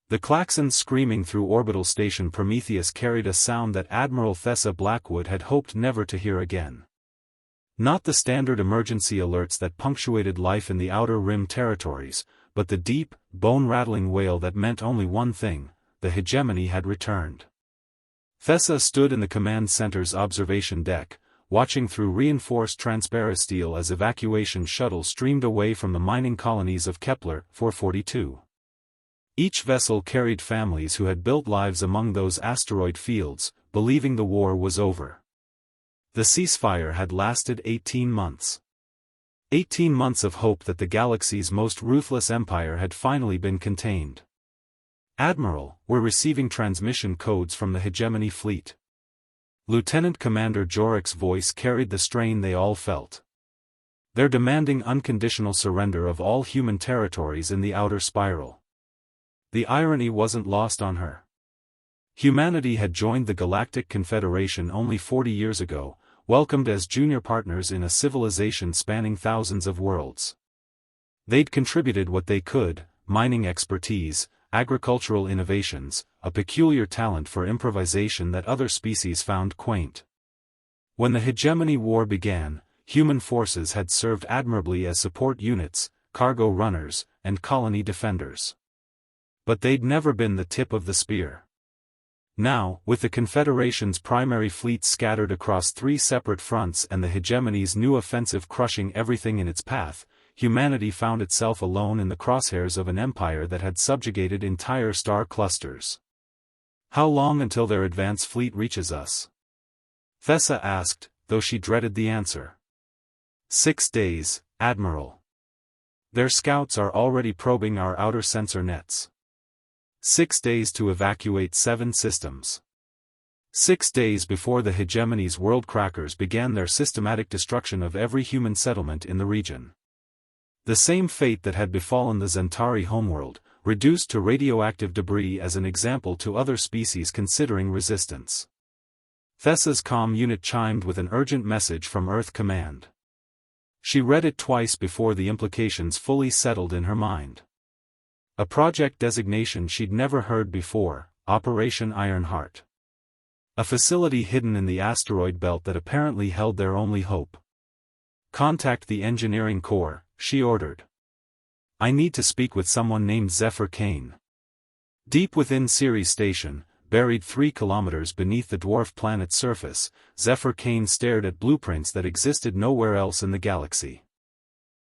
The klaxons screaming through orbital station Prometheus carried a sound that Admiral Thessa Blackwood had hoped never to hear again. Not the standard emergency alerts that punctuated life in the Outer Rim territories, but the deep, bone-rattling wail that meant only one thing: the hegemony had returned. Thessa stood in the command center's observation deck, watching through reinforced transparisteel as evacuation shuttles streamed away from the mining colonies of Kepler 442. Each vessel carried families who had built lives among those asteroid fields, believing the war was over. The ceasefire had lasted 18 months. 18 months of hope that the galaxy's most ruthless empire had finally been contained. "Admiral, we're receiving transmission codes from the hegemony fleet." Lieutenant Commander Jorik's voice carried the strain they all felt. "They're demanding unconditional surrender of all human territories in the outer spiral." The irony wasn't lost on her. Humanity had joined the Galactic Confederation only 40 years ago, welcomed as junior partners in a civilization spanning thousands of worlds. They'd contributed what they could: mining expertise, agricultural innovations, a peculiar talent for improvisation that other species found quaint. When the hegemony war began, human forces had served admirably as support units, cargo runners, and colony defenders. But they'd never been the tip of the spear. Now, with the Confederation's primary fleet scattered across 3 separate fronts and the hegemony's new offensive crushing everything in its path, humanity found itself alone in the crosshairs of an empire that had subjugated entire star clusters. "How long until their advance fleet reaches us?" Thessa asked, though she dreaded the answer. 6 days, Admiral. Their scouts are already probing our outer sensor nets. 6 days to evacuate 7 systems. 6 days before the hegemony's worldcrackers began their systematic destruction of every human settlement in the region. The same fate that had befallen the Zentari homeworld, reduced to radioactive debris as an example to other species considering resistance. Thessa's comm unit chimed with an urgent message from Earth Command. She read it twice before the implications fully settled in her mind. A project designation she'd never heard before: Operation Ironheart. A facility hidden in the asteroid belt that apparently held their only hope. "Contact the engineering core," she ordered. "I need to speak with someone named Zephyr Kane." Deep within Ceres Station, buried 3 kilometers beneath the dwarf planet's surface, Zephyr Kane stared at blueprints that existed nowhere else in the galaxy.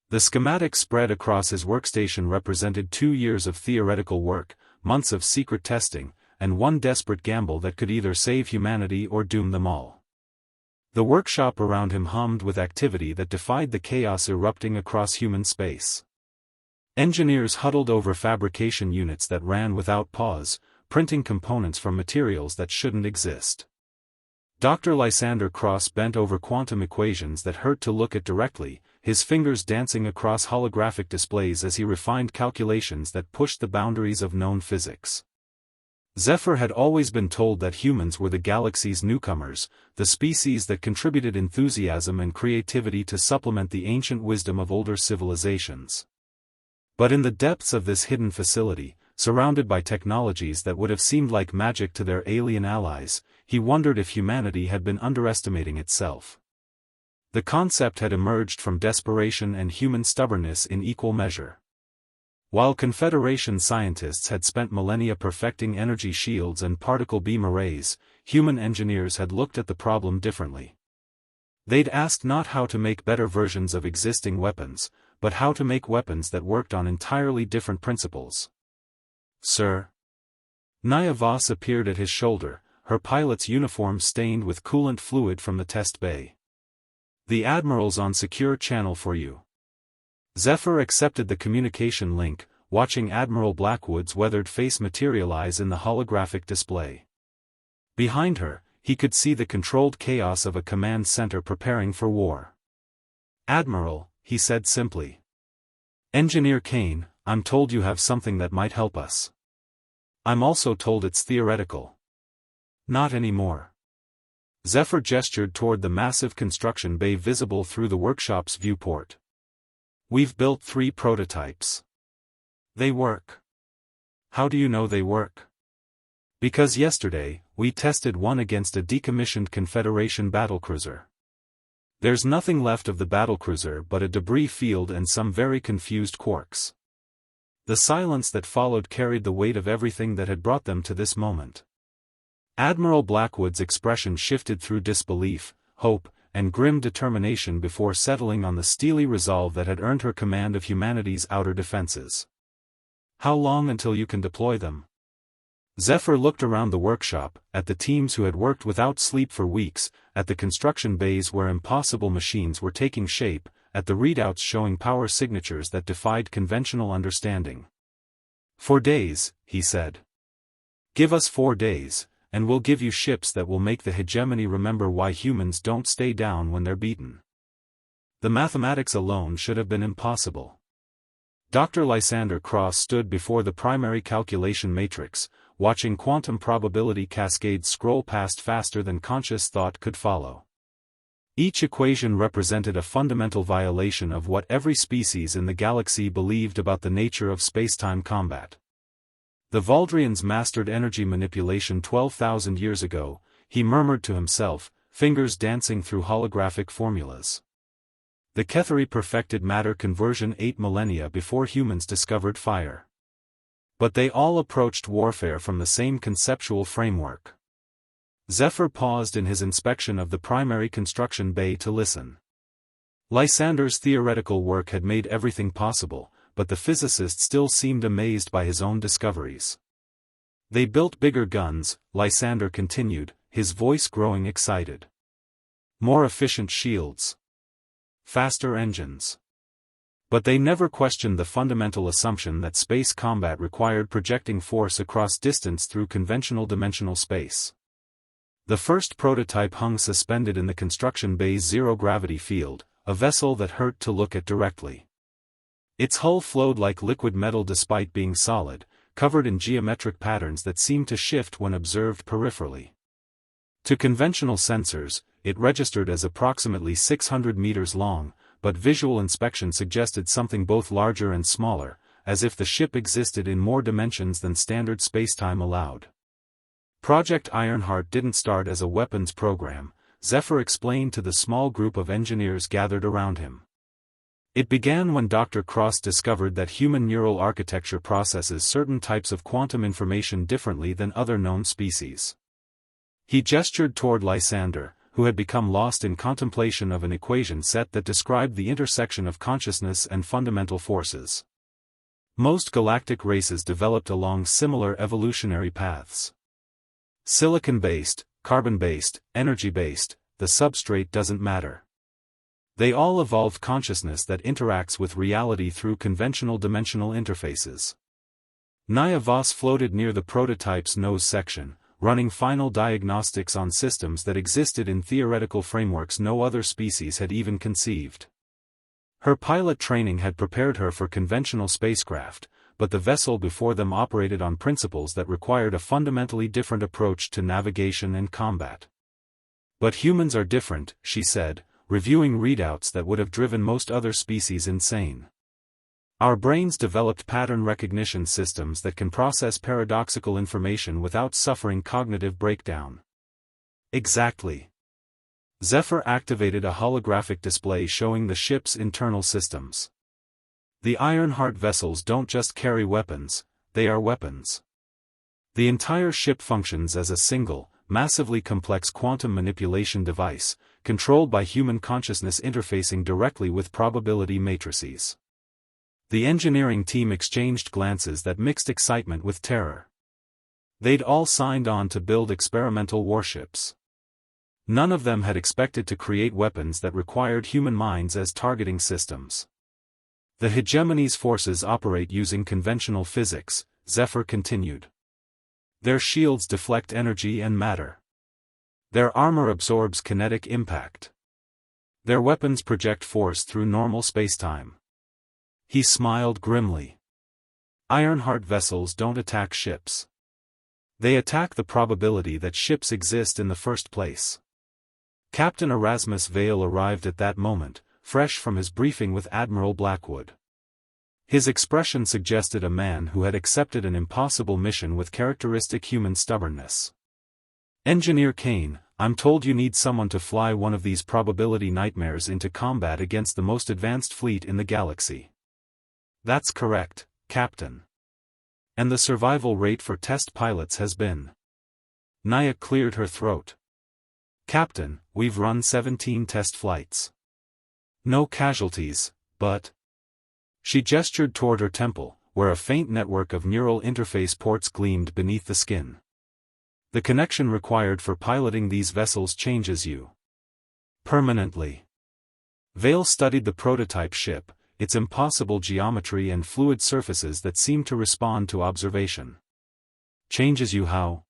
The schematic spread across his workstation represented 2 years of theoretical work, months of secret testing, and one desperate gamble that could either save humanity or doom them all. The workshop around him hummed with activity that defied the chaos erupting across human space. Engineers huddled over fabrication units that ran without pause, printing components from materials that shouldn't exist. Dr. Lysander Cross bent over quantum equations that hurt to look at directly, his fingers dancing across holographic displays as he refined calculations that pushed the boundaries of known physics. Zephyr had always been told that humans were the galaxy's newcomers, the species that contributed enthusiasm and creativity to supplement the ancient wisdom of older civilizations. But in the depths of this hidden facility, surrounded by technologies that would have seemed like magic to their alien allies, he wondered if humanity had been underestimating itself. The concept had emerged from desperation and human stubbornness in equal measure. While Confederation scientists had spent millennia perfecting energy shields and particle beam arrays, human engineers had looked at the problem differently. They'd asked not how to make better versions of existing weapons, but how to make weapons that worked on entirely different principles. "Sir?" Naya Voss appeared at his shoulder, her pilot's uniform stained with coolant fluid from the test bay. "The Admiral's on secure channel for you." Zephyr accepted the communication link, watching Admiral Blackwood's weathered face materialize in the holographic display. Behind her, he could see the controlled chaos of a command center preparing for war. "Admiral," he said simply. "Engineer Kane, I'm told you have something that might help us. I'm also told it's theoretical." "Not anymore." Zephyr gestured toward the massive construction bay visible through the workshop's viewport. "We've built 3 prototypes. They work." How do you know they work? Because yesterday, we tested one against a decommissioned Confederation battlecruiser. There's nothing left of the battlecruiser but a debris field and some very confused quarks. The silence that followed carried the weight of everything that had brought them to this moment. Admiral Blackwood's expression shifted through disbelief, hope, and grim determination before settling on the steely resolve that had earned her command of humanity's outer defenses. How long until you can deploy them? Zephyr looked around the workshop, at the teams who had worked without sleep for weeks, at the construction bays where impossible machines were taking shape, at the readouts showing power signatures that defied conventional understanding. 4 days, he said. Give us 4 days, and we'll give you ships that will make the hegemony remember why humans don't stay down when they're beaten. The mathematics alone should have been impossible. Dr. Lysander Cross stood before the primary calculation matrix, watching quantum probability cascades scroll past faster than conscious thought could follow. Each equation represented a fundamental violation of what every species in the galaxy believed about the nature of spacetime combat. The Valdrians mastered energy manipulation 12,000 years ago, he murmured to himself, fingers dancing through holographic formulas. The Ketheri perfected matter conversion 8 millennia before humans discovered fire. But they all approached warfare from the same conceptual framework. Zephyr paused in his inspection of the primary construction bay to listen. Lysander's theoretical work had made everything possible, but the physicist still seemed amazed by his own discoveries. They built bigger guns, Lysander continued, his voice growing excited. More efficient shields. Faster engines. But they never questioned the fundamental assumption that space combat required projecting force across distance through conventional dimensional space. The first prototype hung suspended in the construction bay's zero-gravity field, a vessel that hurt to look at directly. Its hull flowed like liquid metal despite being solid, covered in geometric patterns that seemed to shift when observed peripherally. To conventional sensors, it registered as approximately 600 meters long, but visual inspection suggested something both larger and smaller, as if the ship existed in more dimensions than standard spacetime allowed. Project Ironheart didn't start as a weapons program, Zephyr explained to the small group of engineers gathered around him. It began when Dr. Cross discovered that human neural architecture processes certain types of quantum information differently than other known species. He gestured toward Lysander, who had become lost in contemplation of an equation set that described the intersection of consciousness and fundamental forces. Most galactic races developed along similar evolutionary paths. Silicon-based, carbon-based, energy-based, the substrate doesn't matter. They all evolved consciousness that interacts with reality through conventional dimensional interfaces. Naya Voss floated near the prototype's nose section, running final diagnostics on systems that existed in theoretical frameworks no other species had even conceived. Her pilot training had prepared her for conventional spacecraft, but the vessel before them operated on principles that required a fundamentally different approach to navigation and combat. But humans are different, she said, reviewing readouts that would have driven most other species insane. Our brains developed pattern recognition systems that can process paradoxical information without suffering cognitive breakdown. Exactly. Zephyr activated a holographic display showing the ship's internal systems. The Ironheart vessels don't just carry weapons, they are weapons. The entire ship functions as a single, massively complex quantum manipulation device, controlled by human consciousness interfacing directly with probability matrices. The engineering team exchanged glances that mixed excitement with terror. They'd all signed on to build experimental warships. None of them had expected to create weapons that required human minds as targeting systems. The hegemony's forces operate using conventional physics, Zephyr continued. Their shields deflect energy and matter. Their armor absorbs kinetic impact. Their weapons project force through normal spacetime. He smiled grimly. Ironheart vessels don't attack ships. They attack the probability that ships exist in the first place. Captain Erasmus Vale arrived at that moment, fresh from his briefing with Admiral Blackwood. His expression suggested a man who had accepted an impossible mission with characteristic human stubbornness. "Engineer Kane, I'm told you need someone to fly one of these probability nightmares into combat against the most advanced fleet in the galaxy." "That's correct, Captain. And the survival rate for test pilots has been..." Naya cleared her throat. "Captain, we've run 17 test flights. No casualties, but..." She gestured toward her temple, where a faint network of neural interface ports gleamed beneath the skin. "The connection required for piloting these vessels changes you permanently." Vale studied the prototype ship, its impossible geometry and fluid surfaces that seemed to respond to observation. "Changes you how?"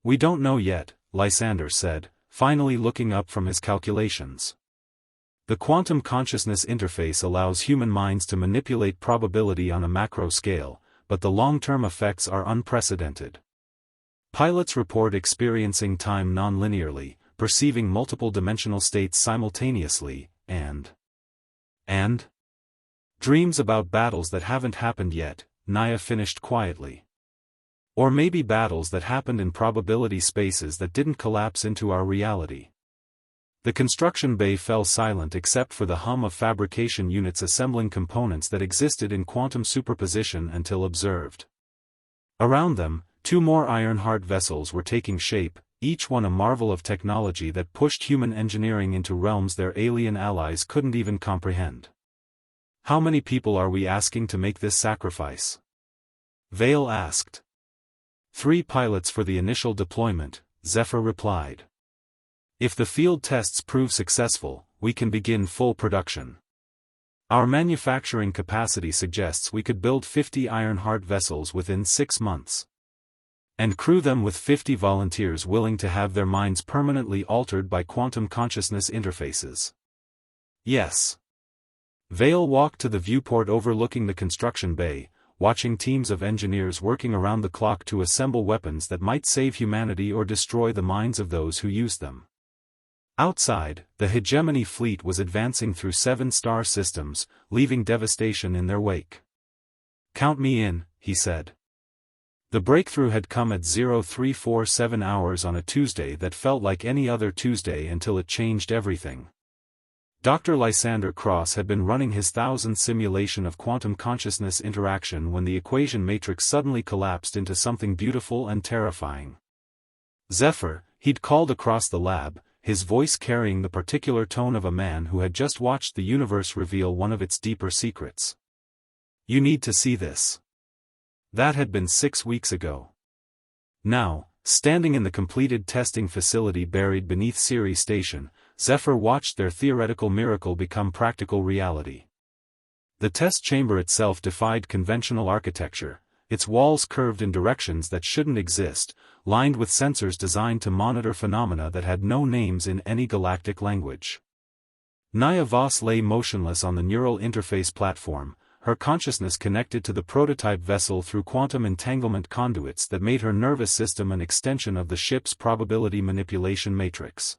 "We don't know yet," Lysander said, finally looking up from his calculations. "The quantum consciousness interface allows human minds to manipulate probability on a macro scale, but the long-term effects are unprecedented. Pilots report experiencing time non-linearly, perceiving multiple dimensional states simultaneously, and dreams about battles that haven't happened yet," Naya finished quietly. "Or maybe battles that happened in probability spaces that didn't collapse into our reality." The construction bay fell silent except for the hum of fabrication units assembling components that existed in quantum superposition until observed. Around them, 2 more Ironheart vessels were taking shape, each one a marvel of technology that pushed human engineering into realms their alien allies couldn't even comprehend. "How many people are we asking to make this sacrifice?" Vale asked. 3 pilots for the initial deployment, Zephyr replied. "If the field tests prove successful, we can begin full production. Our manufacturing capacity suggests we could build 50 Ironheart vessels within 6 months. And crew them with 50 volunteers willing to have their minds permanently altered by quantum consciousness interfaces." "Yes." Vale walked to the viewport overlooking the construction bay, watching teams of engineers working around the clock to assemble weapons that might save humanity or destroy the minds of those who use them. Outside, the Hegemony fleet was advancing through 7 star systems, leaving devastation in their wake. "Count me in," he said. The breakthrough had come at 0347 hours on a Tuesday that felt like any other Tuesday until it changed everything. Dr. Lysander Cross had been running his 1000th simulation of quantum consciousness interaction when the equation matrix suddenly collapsed into something beautiful and terrifying. "Zephyr," he'd called across the lab, his voice carrying the particular tone of a man who had just watched the universe reveal one of its deeper secrets. "You need to see this." That had been 6 weeks ago. Now, standing in the completed testing facility buried beneath Siri Station, Zephyr watched their theoretical miracle become practical reality. The test chamber itself defied conventional architecture, its walls curved in directions that shouldn't exist, lined with sensors designed to monitor phenomena that had no names in any galactic language. Naya Voss lay motionless on the neural interface platform, her consciousness connected to the prototype vessel through quantum entanglement conduits that made her nervous system an extension of the ship's probability manipulation matrix.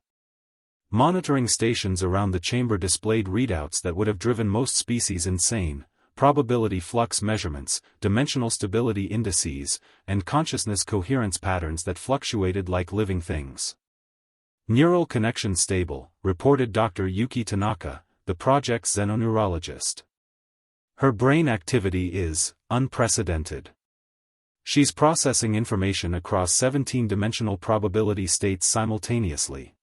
Monitoring stations around the chamber displayed readouts that would have driven most species insane: probability flux measurements, dimensional stability indices, and consciousness coherence patterns that fluctuated like living things. "Neural connection stable," reported Dr. Yuki Tanaka, the project's xenoneurologist. "Her brain activity is unprecedented. She's processing information across 17-dimensional probability states simultaneously."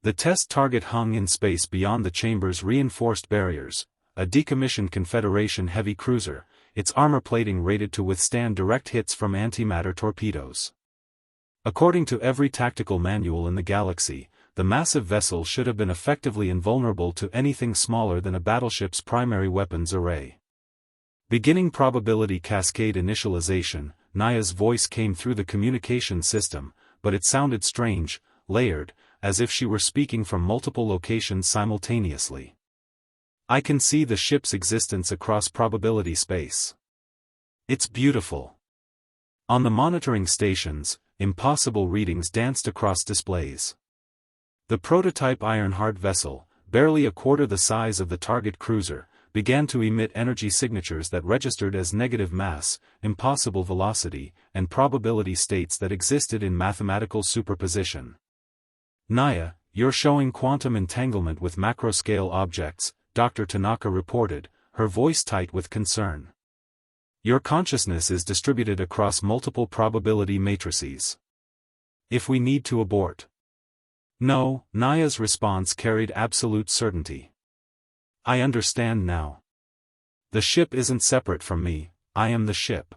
The test target hung in space beyond the chamber's reinforced barriers, a decommissioned Confederation heavy cruiser, its armor plating rated to withstand direct hits from antimatter torpedoes. According to every tactical manual in the galaxy, the massive vessel should have been effectively invulnerable to anything smaller than a battleship's primary weapons array. Beginning probability cascade initialization, Naya's voice came through the communication system, but it sounded strange, layered, as if she were speaking from multiple locations simultaneously. "I can see the ship's existence across probability space. It's beautiful." On the monitoring stations, impossible readings danced across displays. The prototype Ironheart vessel, barely a quarter the size of the target cruiser, began to emit energy signatures that registered as negative mass, impossible velocity, and probability states that existed in mathematical superposition. "Naya, you're showing quantum entanglement with macroscale objects," Dr. Tanaka reported, her voice tight with concern. "Your consciousness is distributed across multiple probability matrices. If we need to abort." "No," Naya's response carried absolute certainty. "I understand now. The ship isn't separate from me, I am the ship.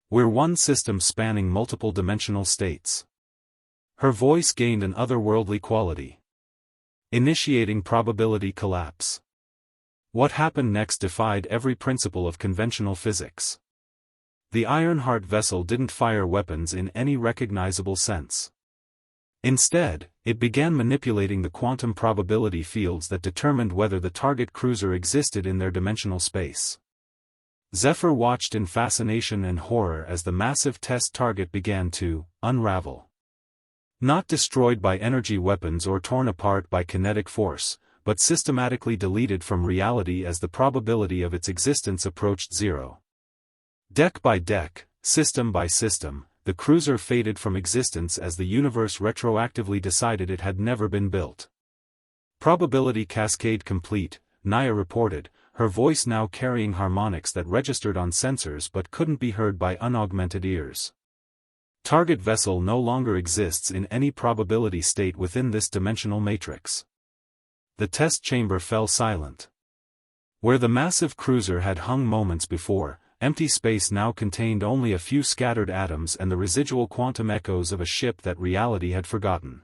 We're one system spanning multiple dimensional states." Her voice gained an otherworldly quality. "Initiating probability collapse." What happened next defied every principle of conventional physics. The Ironheart vessel didn't fire weapons in any recognizable sense. Instead, it began manipulating the quantum probability fields that determined whether the target cruiser existed in their dimensional space. Zephyr watched in fascination and horror as the massive test target began to unravel. Not destroyed by energy weapons or torn apart by kinetic force, but systematically deleted from reality as the probability of its existence approached zero. Deck by deck, system by system, the cruiser faded from existence as the universe retroactively decided it had never been built. "Probability cascade complete," Naya reported, her voice now carrying harmonics that registered on sensors but couldn't be heard by unaugmented ears. "Target vessel no longer exists in any probability state within this dimensional matrix." The test chamber fell silent. Where the massive cruiser had hung moments before, empty space now contained only a few scattered atoms and the residual quantum echoes of a ship that reality had forgotten.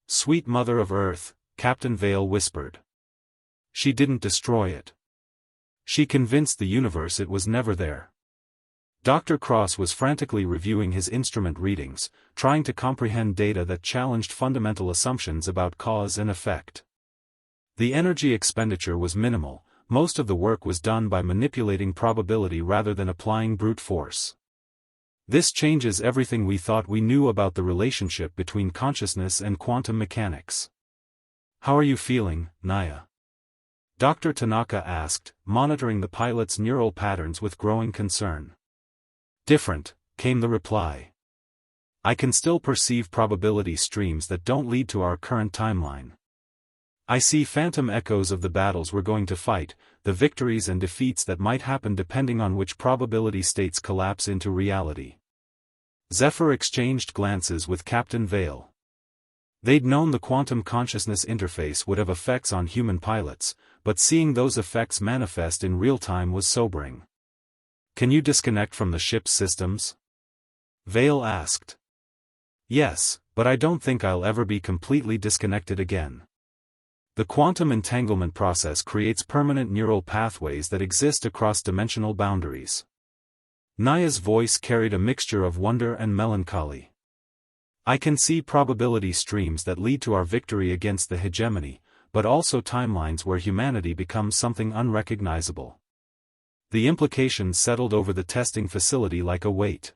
"Sweet Mother of Earth," Captain Vale whispered. "She didn't destroy it. She convinced the universe it was never there." Dr. Cross was frantically reviewing his instrument readings, trying to comprehend data that challenged fundamental assumptions about cause and effect. The energy expenditure was minimal, most of the work was done by manipulating probability rather than applying brute force. "This changes everything we thought we knew about the relationship between consciousness and quantum mechanics." "How are you feeling, Naya?" Dr. Tanaka asked, monitoring the pilot's neural patterns with growing concern. "Different," came the reply. "I can still perceive probability streams that don't lead to our current timeline. I see phantom echoes of the battles we're going to fight, the victories and defeats that might happen depending on which probability states collapse into reality." Zephyr exchanged glances with Captain Vale. They'd known the quantum consciousness interface would have effects on human pilots, but seeing those effects manifest in real time was sobering. "Can you disconnect from the ship's systems?" Vale asked. "Yes, but I don't think I'll ever be completely disconnected again. The quantum entanglement process creates permanent neural pathways that exist across dimensional boundaries." Naya's voice carried a mixture of wonder and melancholy. "I can see probability streams that lead to our victory against the hegemony, but also timelines where humanity becomes something unrecognizable." The implications settled over the testing facility like a weight.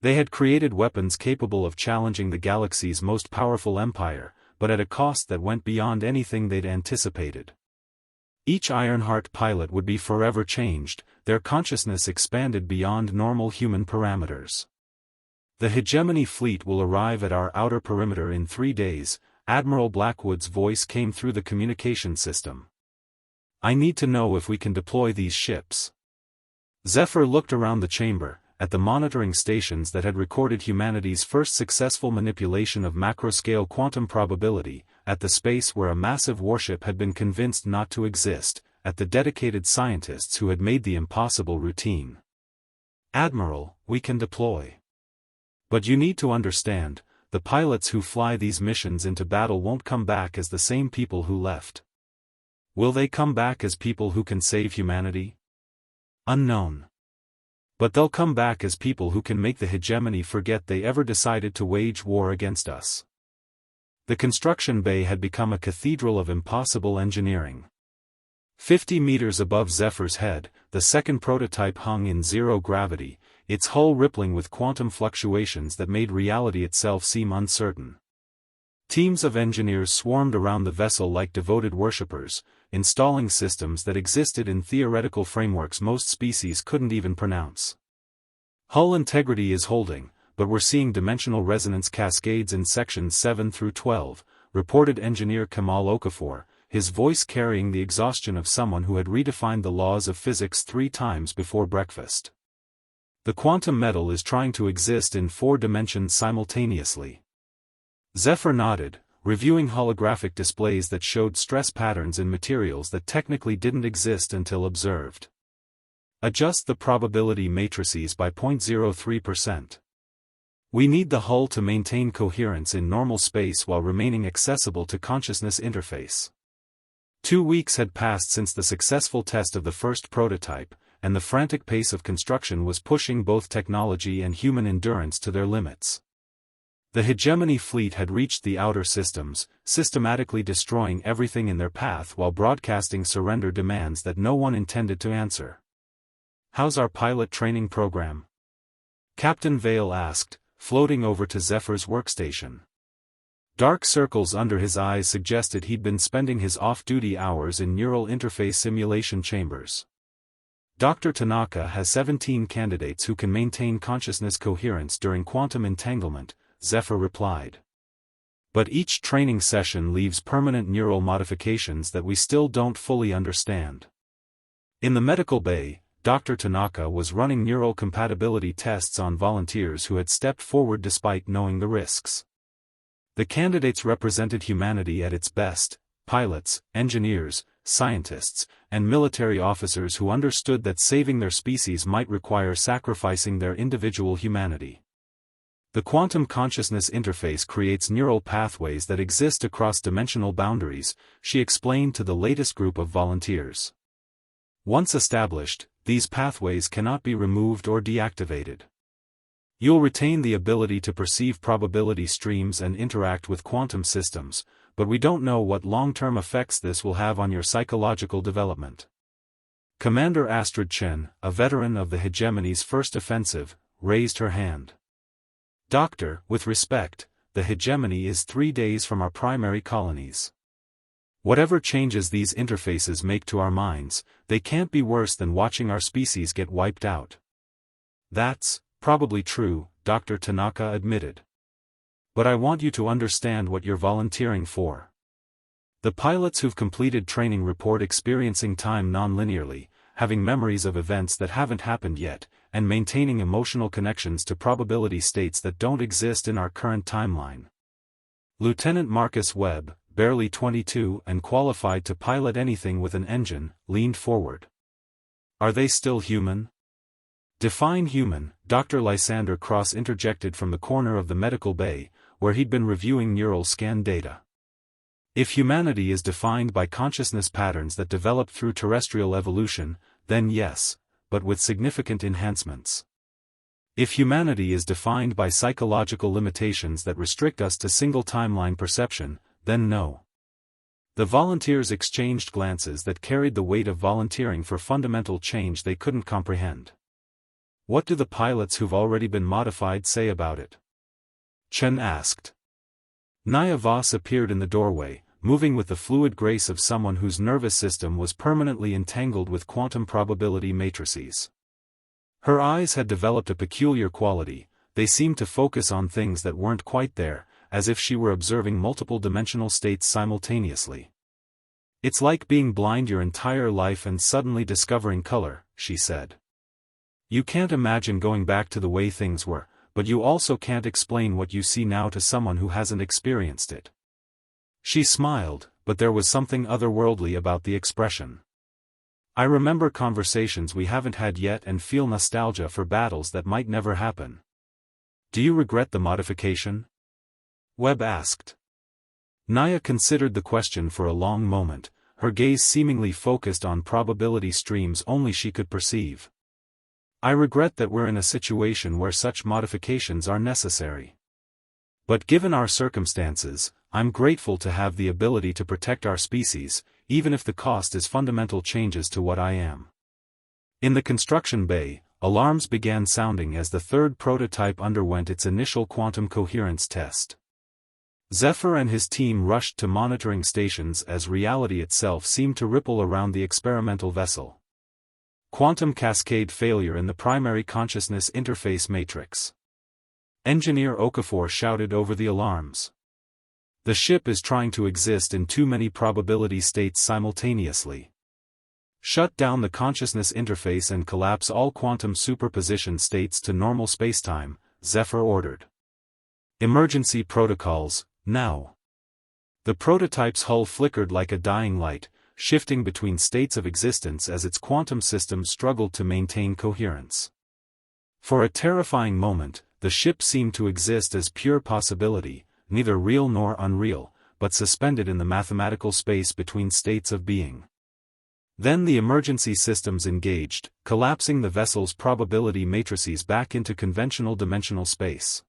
They had created weapons capable of challenging the galaxy's most powerful empire, but at a cost that went beyond anything they'd anticipated. Each Ironheart pilot would be forever changed, their consciousness expanded beyond normal human parameters. "The hegemony fleet will arrive at our outer perimeter in 3 days, Admiral Blackwood's voice came through the communication system. "I need to know if we can deploy these ships." Zephyr looked around the chamber, at the monitoring stations that had recorded humanity's first successful manipulation of macroscale quantum probability, at the space where a massive warship had been convinced not to exist, at the dedicated scientists who had made the impossible routine. "Admiral, we can deploy. But you need to understand, the pilots who fly these missions into battle won't come back as the same people who left." "Will they come back as people who can save humanity?" "Unknown. But they'll come back as people who can make the hegemony forget they ever decided to wage war against us." The construction bay had become a cathedral of impossible engineering. 50 meters above Zephyr's head, the second prototype hung in zero gravity, its hull rippling with quantum fluctuations that made reality itself seem uncertain. Teams of engineers swarmed around the vessel like devoted worshippers, installing systems that existed in theoretical frameworks most species couldn't even pronounce. Hull integrity is holding, but we're seeing dimensional resonance cascades in sections 7 through 12, reported engineer Kamal Okafor, his voice carrying the exhaustion of someone who had redefined the laws of physics 3 times before breakfast. The quantum metal is trying to exist in 4 dimensions simultaneously. Zephyr nodded, reviewing holographic displays that showed stress patterns in materials that technically didn't exist until observed. Adjust the probability matrices by 0.03%. We need the hull to maintain coherence in normal space while remaining accessible to consciousness interface. 2 weeks had passed since the successful test of the first prototype, and the frantic pace of construction was pushing both technology and human endurance to their limits. The hegemony fleet had reached the outer systems, systematically destroying everything in their path while broadcasting surrender demands that no one intended to answer. "How's our pilot training program?" Captain Vale asked, floating over to Zephyr's workstation. Dark circles under his eyes suggested he'd been spending his off-duty hours in neural interface simulation chambers. Dr. Tanaka has 17 candidates who can maintain consciousness coherence during quantum entanglement, Zephyr replied. But each training session leaves permanent neural modifications that we still don't fully understand. In the medical bay, Dr. Tanaka was running neural compatibility tests on volunteers who had stepped forward despite knowing the risks. The candidates represented humanity at its best: pilots, engineers, scientists, and military officers who understood that saving their species might require sacrificing their individual humanity. The quantum consciousness interface creates neural pathways that exist across dimensional boundaries, she explained to the latest group of volunteers. Once established, these pathways cannot be removed or deactivated. You'll retain the ability to perceive probability streams and interact with quantum systems, but we don't know what long-term effects this will have on your psychological development. Commander Astrid Chen, a veteran of the hegemony's first offensive, raised her hand. "Doctor, with respect, the hegemony is 3 days from our primary colonies. Whatever changes these interfaces make to our minds, they can't be worse than watching our species get wiped out." "That's probably true," Dr. Tanaka admitted. "But I want you to understand what you're volunteering for." The pilots who've completed training report experiencing time non-linearly, having memories of events that haven't happened yet, and maintaining emotional connections to probability states that don't exist in our current timeline. Lieutenant Marcus Webb, barely 22 and qualified to pilot anything with an engine, leaned forward. "Are they still human?" "Define human," Dr. Lysander Cross interjected from the corner of the medical bay, where he'd been reviewing neural scan data. "If humanity is defined by consciousness patterns that develop through terrestrial evolution, then yes, but with significant enhancements. If humanity is defined by psychological limitations that restrict us to single timeline perception, then no." The volunteers exchanged glances that carried the weight of volunteering for fundamental change they couldn't comprehend. "What do the pilots who've already been modified say about it?" Chen asked. Naya Voss appeared in the doorway, moving with the fluid grace of someone whose nervous system was permanently entangled with quantum probability matrices. Her eyes had developed a peculiar quality, they seemed to focus on things that weren't quite there, as if she were observing multiple dimensional states simultaneously. "It's like being blind your entire life and suddenly discovering color," she said. "You can't imagine going back to the way things were, but you also can't explain what you see now to someone who hasn't experienced it." She smiled, but there was something otherworldly about the expression. "I remember conversations we haven't had yet and feel nostalgia for battles that might never happen." "Do you regret the modification?" Webb asked. Naya considered the question for a long moment, her gaze seemingly focused on probability streams only she could perceive. "I regret that we're in a situation where such modifications are necessary. But given our circumstances, I'm grateful to have the ability to protect our species, even if the cost is fundamental changes to what I am." In the construction bay, alarms began sounding as the third prototype underwent its initial quantum coherence test. Zephyr and his team rushed to monitoring stations as reality itself seemed to ripple around the experimental vessel. Quantum cascade failure in the primary consciousness interface matrix. Engineer Okafor shouted over the alarms. The ship is trying to exist in too many probability states simultaneously. Shut down the consciousness interface and collapse all quantum superposition states to normal spacetime, Zephyr ordered. Emergency protocols, now. The prototype's hull flickered like a dying light, shifting between states of existence as its quantum system struggled to maintain coherence. For a terrifying moment, the ship seemed to exist as pure possibility, neither real nor unreal, but suspended in the mathematical space between states of being. Then the emergency systems engaged, collapsing the vessel's probability matrices back into conventional dimensional space.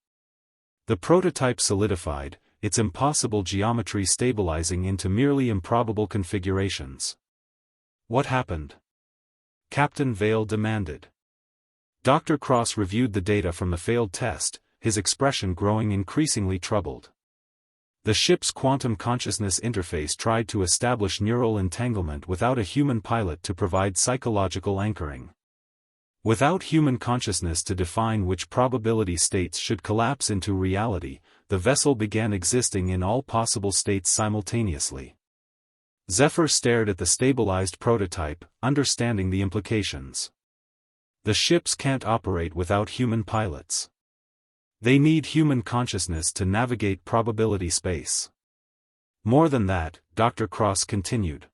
The prototype solidified, its impossible geometry stabilizing into merely improbable configurations. What happened? Captain Vale demanded. Dr. Cross reviewed the data from the failed test, his expression growing increasingly troubled. The ship's quantum consciousness interface tried to establish neural entanglement without a human pilot to provide psychological anchoring. Without human consciousness to define which probability states should collapse into reality, the vessel began existing in all possible states simultaneously. Zephyr stared at the stabilized prototype, understanding the implications. The ships can't operate without human pilots. They need human consciousness to navigate probability space. More than that, Dr. Cross continued.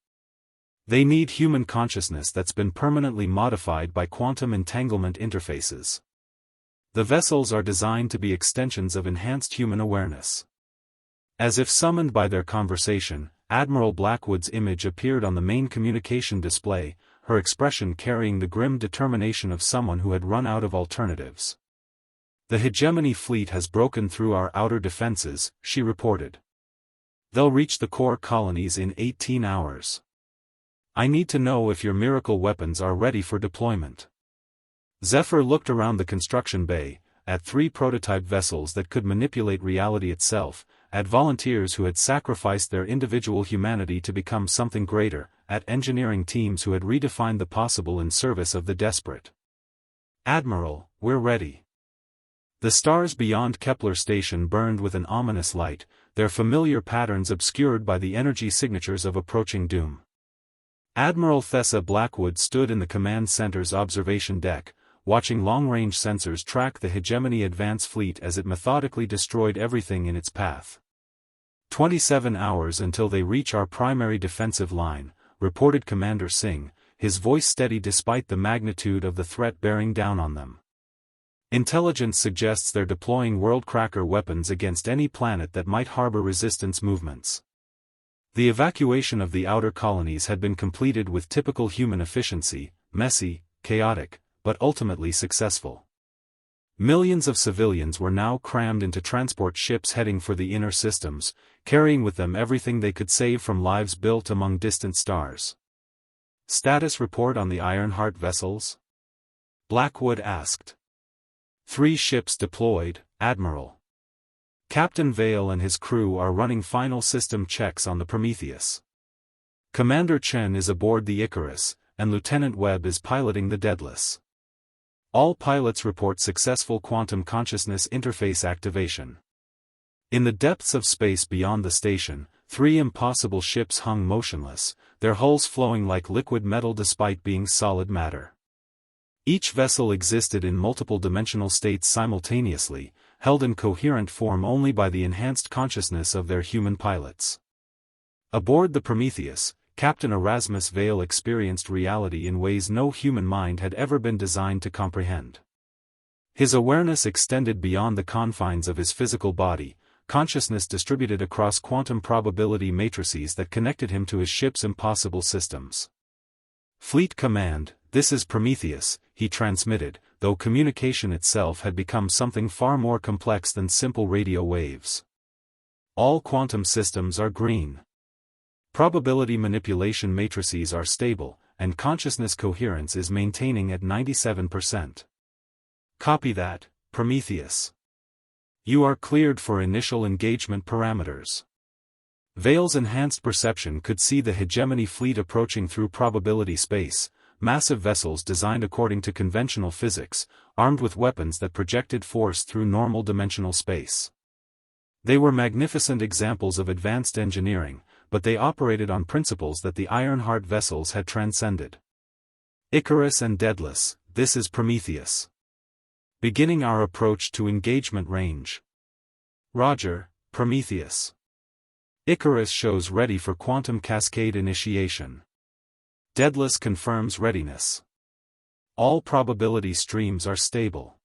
They need human consciousness that's been permanently modified by quantum entanglement interfaces. The vessels are designed to be extensions of enhanced human awareness. As if summoned by their conversation, Admiral Blackwood's image appeared on the main communication display, her expression carrying the grim determination of someone who had run out of alternatives. The hegemony fleet has broken through our outer defenses, she reported. They'll reach the core colonies in 18 hours. I need to know if your miracle weapons are ready for deployment. Zephyr looked around the construction bay, at 3 prototype vessels that could manipulate reality itself, at volunteers who had sacrificed their individual humanity to become something greater, at engineering teams who had redefined the possible in service of the desperate. Admiral, we're ready. The stars beyond Kepler Station burned with an ominous light, their familiar patterns obscured by the energy signatures of approaching doom. Admiral Thessa Blackwood stood in the command center's observation deck, watching long-range sensors track the Hegemony Advance fleet as it methodically destroyed everything in its path. 27 hours until they reach our primary defensive line, reported Commander Singh, his voice steady despite the magnitude of the threat bearing down on them. Intelligence suggests they're deploying world-cracker weapons against any planet that might harbor resistance movements. The evacuation of the outer colonies had been completed with typical human efficiency, messy, chaotic, but ultimately successful. Millions of civilians were now crammed into transport ships heading for the inner systems, carrying with them everything they could save from lives built among distant stars. Status report on the Ironheart vessels? Blackwood asked. 3 ships deployed, Admiral. Captain Vale and his crew are running final system checks on the Prometheus. Commander Chen is aboard the Icarus, and Lieutenant Webb is piloting the Daedalus. All pilots report successful quantum consciousness interface activation. In the depths of space beyond the station, 3 impossible ships hung motionless, their hulls flowing like liquid metal despite being solid matter. Each vessel existed in multiple dimensional states simultaneously, held in coherent form only by the enhanced consciousness of their human pilots. Aboard the Prometheus, Captain Erasmus Vale experienced reality in ways no human mind had ever been designed to comprehend. His awareness extended beyond the confines of his physical body, consciousness distributed across quantum probability matrices that connected him to his ship's impossible systems. Fleet Command, this is Prometheus, he transmitted, though communication itself had become something far more complex than simple radio waves. All quantum systems are green. Probability manipulation matrices are stable, and consciousness coherence is maintaining at 97%. Copy that, Prometheus. You are cleared for initial engagement parameters. Veil's enhanced perception could see the hegemony fleet approaching through probability space, massive vessels designed according to conventional physics, armed with weapons that projected force through normal dimensional space. They were magnificent examples of advanced engineering, but they operated on principles that the Ironheart vessels had transcended. Icarus and Daedalus, this is Prometheus. Beginning our approach to engagement range. Roger, Prometheus. Icarus shows ready for quantum cascade initiation. Daedalus confirms readiness. All probability streams are stable.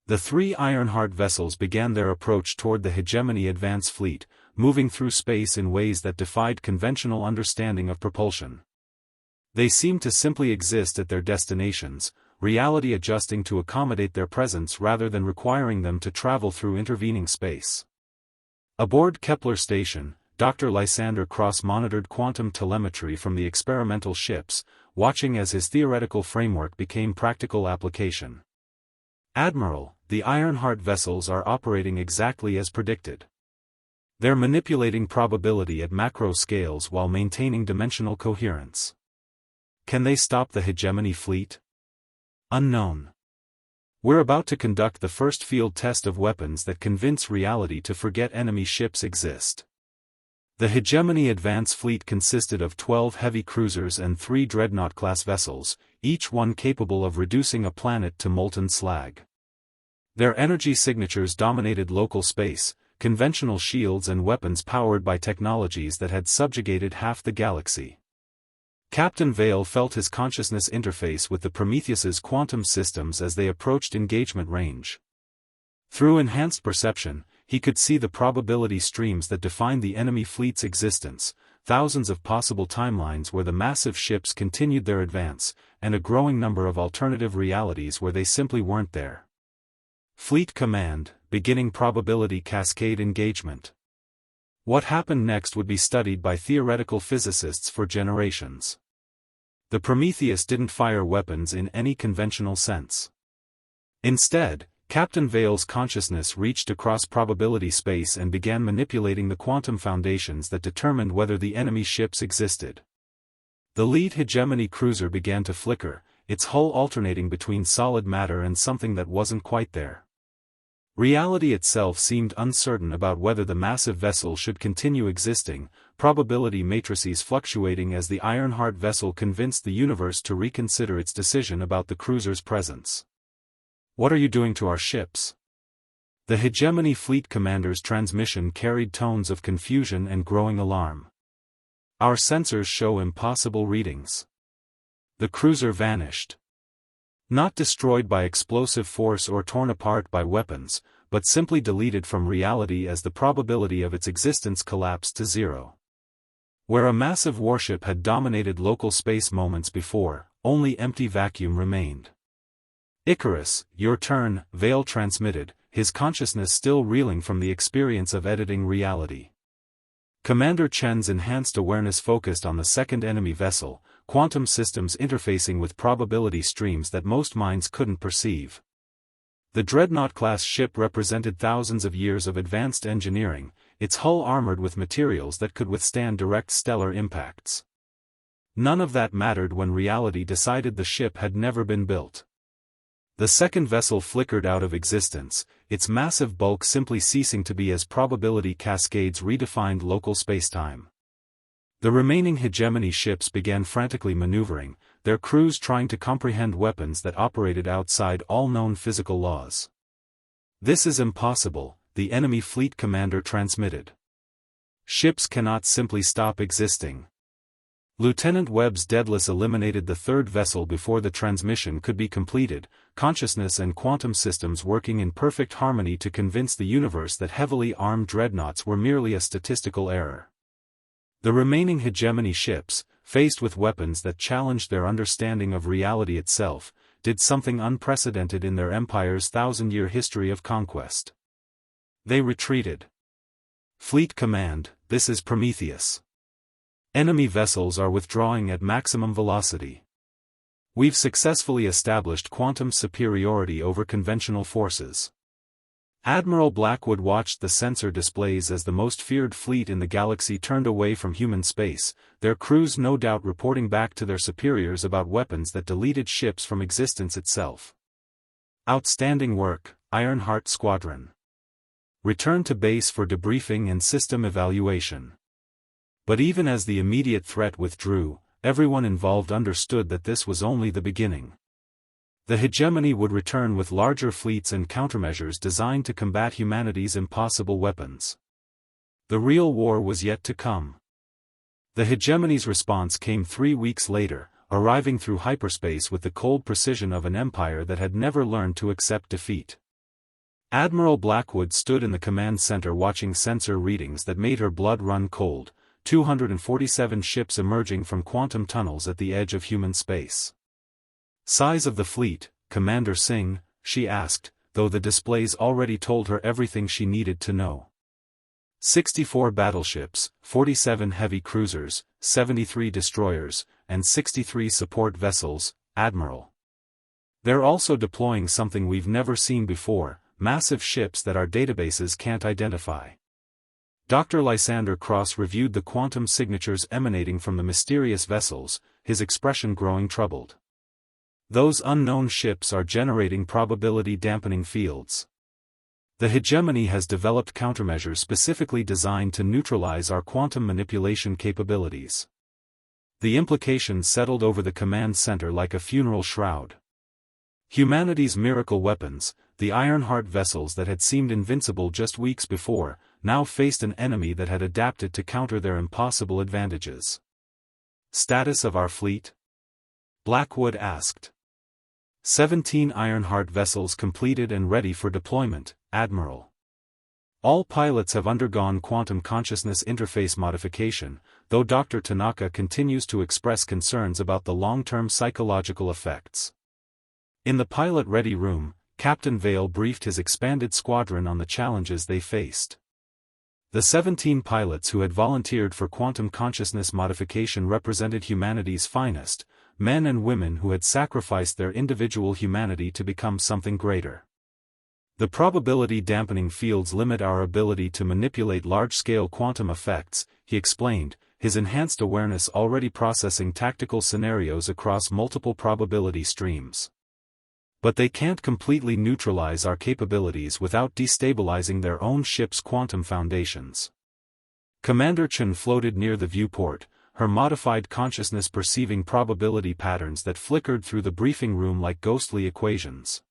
The three Ironheart vessels began their approach toward the hegemony advance fleet, moving through space in ways that defied conventional understanding of propulsion. They seemed to simply exist at their destinations, reality adjusting to accommodate their presence rather than requiring them to travel through intervening space. Aboard Kepler Station, Dr. Lysander Cross monitored quantum telemetry from the experimental ships, watching as his theoretical framework became practical application. Admiral, the Ironheart vessels are operating exactly as predicted. They're manipulating probability at macro scales while maintaining dimensional coherence. Can they stop the hegemony fleet? Unknown. We're about to conduct the first field test of weapons that convince reality to forget enemy ships exist. The hegemony advance fleet consisted of 12 heavy cruisers and 3 dreadnought-class vessels, each one capable of reducing a planet to molten slag. Their energy signatures dominated local space, conventional shields and weapons powered by technologies that had subjugated half the galaxy. Captain Veil felt his consciousness interface with the Prometheus's quantum systems as they approached engagement range. Through enhanced perception, he could see the probability streams that defined the enemy fleet's existence, thousands of possible timelines where the massive ships continued their advance, and a growing number of alternative realities where they simply weren't there. Fleet Command, beginning probability cascade engagement. What happened next would be studied by theoretical physicists for generations. The Prometheus didn't fire weapons in any conventional sense. Instead, Captain Veil's consciousness reached across probability space and began manipulating the quantum foundations that determined whether the enemy ships existed. The lead hegemony cruiser began to flicker, its hull alternating between solid matter and something that wasn't quite there. Reality itself seemed uncertain about whether the massive vessel should continue existing, probability matrices fluctuating as the Ironheart vessel convinced the universe to reconsider its decision about the cruiser's presence. "What are you doing to our ships?" The hegemony fleet commander's transmission carried tones of confusion and growing alarm. "Our sensors show impossible readings." The cruiser vanished. Not destroyed by explosive force or torn apart by weapons, but simply deleted from reality as the probability of its existence collapsed to zero. Where a massive warship had dominated local space moments before, only empty vacuum remained. "Icarus, your turn," Veil transmitted, his consciousness still reeling from the experience of editing reality. Commander Chen's enhanced awareness focused on the second enemy vessel, quantum systems interfacing with probability streams that most minds couldn't perceive. The Dreadnought-class ship represented thousands of years of advanced engineering, its hull armored with materials that could withstand direct stellar impacts. None of that mattered when reality decided the ship had never been built. The second vessel flickered out of existence, its massive bulk simply ceasing to be as probability cascades redefined local spacetime. The remaining hegemony ships began frantically maneuvering, their crews trying to comprehend weapons that operated outside all known physical laws. "This is impossible," the enemy fleet commander transmitted. "Ships cannot simply stop existing." Lieutenant Webb's Daedalus eliminated the third vessel before the transmission could be completed, consciousness and quantum systems working in perfect harmony to convince the universe that heavily armed dreadnoughts were merely a statistical error. The remaining hegemony ships, faced with weapons that challenged their understanding of reality itself, did something unprecedented in their empire's thousand-year history of conquest. They retreated. "Fleet Command, this is Prometheus. Enemy vessels are withdrawing at maximum velocity. We've successfully established quantum superiority over conventional forces. Admiral Blackwood watched the sensor displays as the most feared fleet in the galaxy turned away from human space, their crews no doubt reporting back to their superiors about weapons that deleted ships from existence itself. Outstanding work, Ironheart Squadron. Return to base for debriefing and system evaluation. But even as the immediate threat withdrew, everyone involved understood that this was only the beginning. The hegemony would return with larger fleets and countermeasures designed to combat humanity's impossible weapons. The real war was yet to come. The hegemony's response came 3 weeks later, arriving through hyperspace with the cold precision of an empire that had never learned to accept defeat. Admiral Blackwood stood in the command center watching sensor readings that made her blood run cold, 247 ships emerging from quantum tunnels at the edge of human space. Size of the fleet, Commander Singh, she asked, though the displays already told her everything she needed to know. 64 battleships, 47 heavy cruisers, 73 destroyers, and 63 support vessels, Admiral. They're also deploying something we've never seen before, massive ships that our databases can't identify. Dr. Lysander Cross reviewed the quantum signatures emanating from the mysterious vessels, his expression growing troubled. Those unknown ships are generating probability-dampening fields. The hegemony has developed countermeasures specifically designed to neutralize our quantum manipulation capabilities. The implications settled over the command center like a funeral shroud. Humanity's miracle weapons, the Ironheart vessels that had seemed invincible just weeks before, now faced an enemy that had adapted to counter their impossible advantages. Status of our fleet? Blackwood asked. 17 Ironheart vessels completed and ready for deployment, Admiral. All pilots have undergone quantum consciousness interface modification, though Dr. Tanaka continues to express concerns about the long-term psychological effects. In the pilot-ready room, Captain Vale briefed his expanded squadron on the challenges they faced. The 17 pilots who had volunteered for quantum consciousness modification represented humanity's finest, men and women who had sacrificed their individual humanity to become something greater. The probability-dampening fields limit our ability to manipulate large-scale quantum effects, he explained, his enhanced awareness already processing tactical scenarios across multiple probability streams. But they can't completely neutralize our capabilities without destabilizing their own ship's quantum foundations. Commander Chen floated near the viewport, her modified consciousness perceiving probability patterns that flickered through the briefing room like ghostly equations.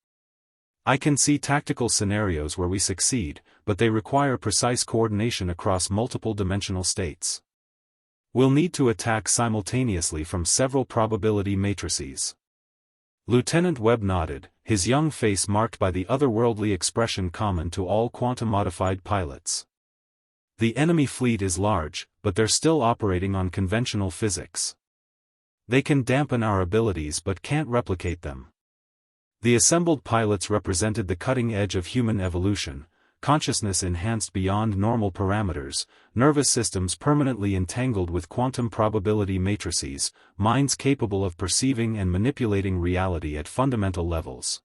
I can see tactical scenarios where we succeed, but they require precise coordination across multiple dimensional states. We'll need to attack simultaneously from several probability matrices. Lieutenant Webb nodded, his young face marked by the otherworldly expression common to all quantum-modified pilots. The enemy fleet is large, but they're still operating on conventional physics. They can dampen our abilities but can't replicate them. The assembled pilots represented the cutting edge of human evolution, consciousness enhanced beyond normal parameters, nervous systems permanently entangled with quantum probability matrices, minds capable of perceiving and manipulating reality at fundamental levels.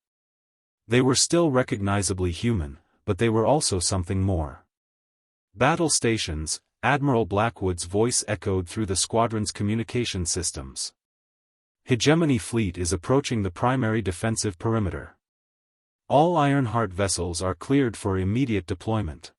They were still recognizably human, but they were also something more. Battle stations, Admiral Blackwood's voice echoed through the squadron's communication systems. Hegemony fleet is approaching the primary defensive perimeter. All Ironheart vessels are cleared for immediate deployment.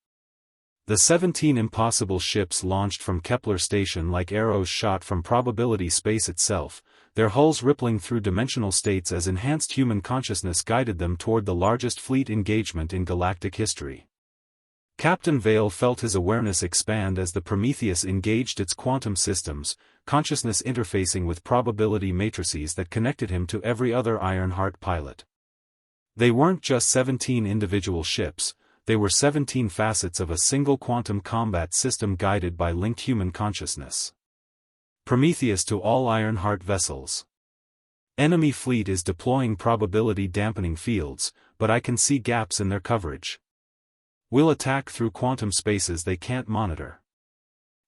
The 17 impossible ships launched from Kepler Station like arrows shot from probability space itself, their hulls rippling through dimensional states as enhanced human consciousness guided them toward the largest fleet engagement in galactic history. Captain Vale felt his awareness expand as the Prometheus engaged its quantum systems, consciousness interfacing with probability matrices that connected him to every other Ironheart pilot. They weren't just 17 individual ships, they were 17 facets of a single quantum combat system guided by linked human consciousness. Prometheus to all Ironheart vessels. Enemy fleet is deploying probability-dampening fields, but I can see gaps in their coverage. We'll attack through quantum spaces they can't monitor.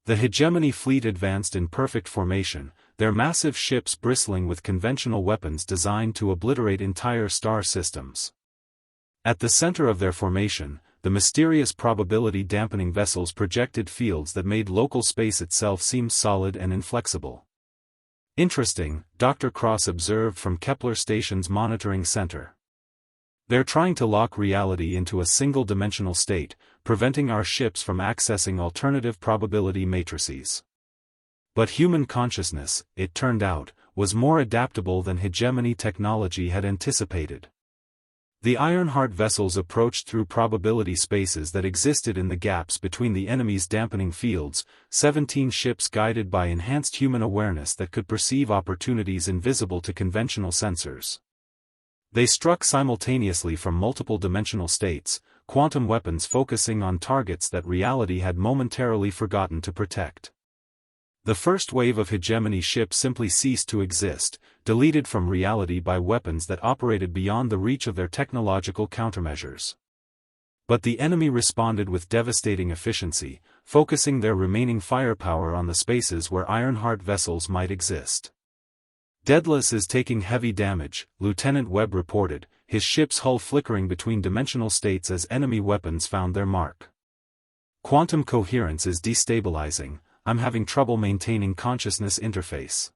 The Hegemony fleet advanced in perfect formation, their massive ships bristling with conventional weapons designed to obliterate entire star systems. At the center of their formation, the mysterious probability-dampening vessels projected fields that made local space itself seem solid and inflexible. Interesting, Dr. Cross observed from Kepler Station's monitoring center. They're trying to lock reality into a single-dimensional state, preventing our ships from accessing alternative probability matrices. But human consciousness, it turned out, was more adaptable than hegemony technology had anticipated. The Ironheart vessels approached through probability spaces that existed in the gaps between the enemy's dampening fields, 17 ships guided by enhanced human awareness that could perceive opportunities invisible to conventional sensors. They struck simultaneously from multiple dimensional states, quantum weapons focusing on targets that reality had momentarily forgotten to protect. The first wave of hegemony ships simply ceased to exist, deleted from reality by weapons that operated beyond the reach of their technological countermeasures. But the enemy responded with devastating efficiency, focusing their remaining firepower on the spaces where Ironheart vessels might exist. Daedalus is taking heavy damage, Lieutenant Webb reported, his ship's hull flickering between dimensional states as enemy weapons found their mark. Quantum coherence is destabilizing, I'm having trouble maintaining consciousness interface.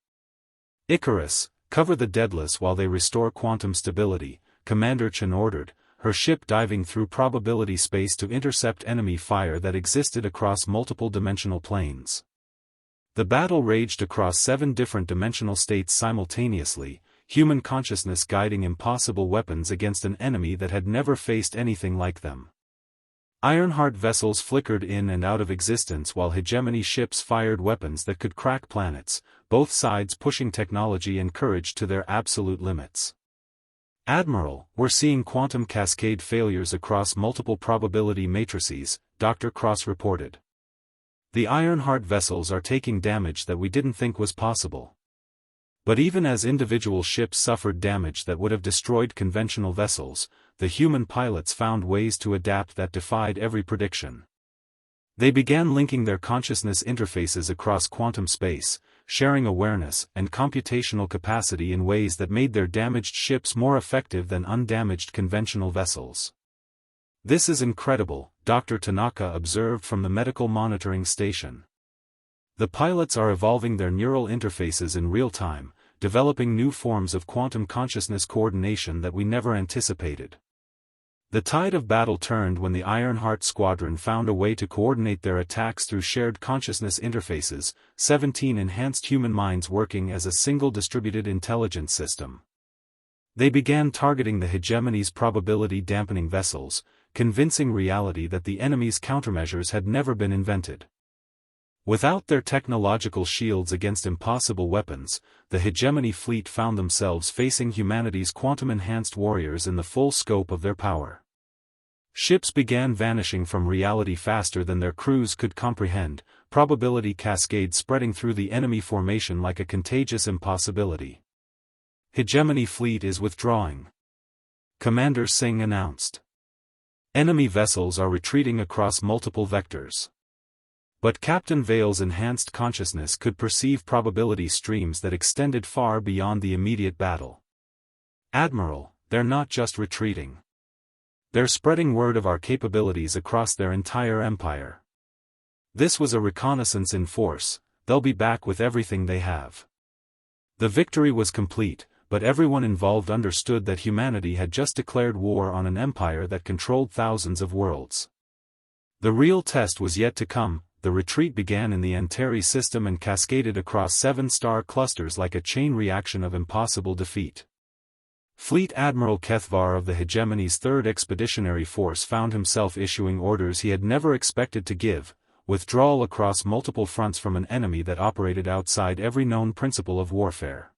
Icarus, cover the Daedalus while they restore quantum stability, Commander Chen ordered, her ship diving through probability space to intercept enemy fire that existed across multiple dimensional planes. The battle raged across 7 different dimensional states simultaneously, human consciousness guiding impossible weapons against an enemy that had never faced anything like them. Ironheart vessels flickered in and out of existence while hegemony ships fired weapons that could crack planets, both sides pushing technology and courage to their absolute limits. Admiral, we're seeing quantum cascade failures across multiple probability matrices, Dr. Cross reported. The Ironheart vessels are taking damage that we didn't think was possible. But even as individual ships suffered damage that would have destroyed conventional vessels, the human pilots found ways to adapt that defied every prediction. They began linking their consciousness interfaces across quantum space, sharing awareness and computational capacity in ways that made their damaged ships more effective than undamaged conventional vessels. This is incredible, Dr. Tanaka observed from the medical monitoring station. The pilots are evolving their neural interfaces in real time, developing new forms of quantum consciousness coordination that we never anticipated. The tide of battle turned when the Ironheart squadron found a way to coordinate their attacks through shared consciousness interfaces, 17 enhanced human minds working as a single distributed intelligence system. They began targeting the hegemony's probability-dampening vessels, convincing reality that the enemy's countermeasures had never been invented. Without their technological shields against impossible weapons, the hegemony fleet found themselves facing humanity's quantum-enhanced warriors in the full scope of their power. Ships began vanishing from reality faster than their crews could comprehend, probability cascades spreading through the enemy formation like a contagious impossibility. Hegemony fleet is withdrawing, Commander Singh announced. Enemy vessels are retreating across multiple vectors. But Captain Vale's enhanced consciousness could perceive probability streams that extended far beyond the immediate battle. Admiral, they're not just retreating. They're spreading word of our capabilities across their entire empire. This was a reconnaissance in force, they'll be back with everything they have. The victory was complete, but everyone involved understood that humanity had just declared war on an empire that controlled thousands of worlds. The real test was yet to come. The retreat began in the Antares system and cascaded across 7 star clusters like a chain reaction of impossible defeat. Fleet Admiral Kethvar of the hegemony's 3rd Expeditionary Force found himself issuing orders he had never expected to give, withdrawal across multiple fronts from an enemy that operated outside every known principle of warfare.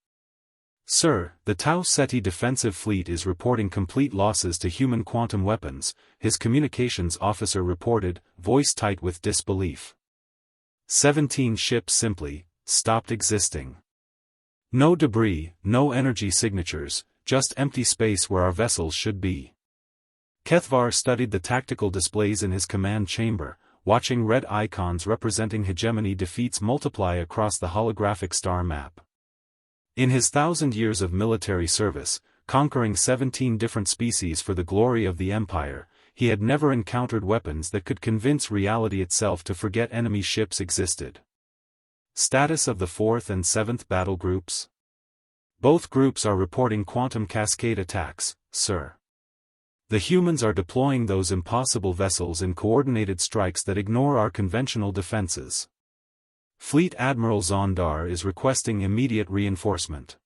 Sir, the Tau Ceti defensive fleet is reporting complete losses to human quantum weapons, his communications officer reported, voice tight with disbelief. 17 ships simply stopped existing. No debris, no energy signatures, just empty space where our vessels should be. Kethvar studied the tactical displays in his command chamber, watching red icons representing hegemony defeats multiply across the holographic star map. In his 1,000 years of military service, conquering 17 different species for the glory of the Empire, he had never encountered weapons that could convince reality itself to forget enemy ships existed. Status of the 4th and 7th battle groups? Both groups are reporting quantum cascade attacks, sir. The humans are deploying those impossible vessels in coordinated strikes that ignore our conventional defenses. Fleet Admiral Zondar is requesting immediate reinforcement.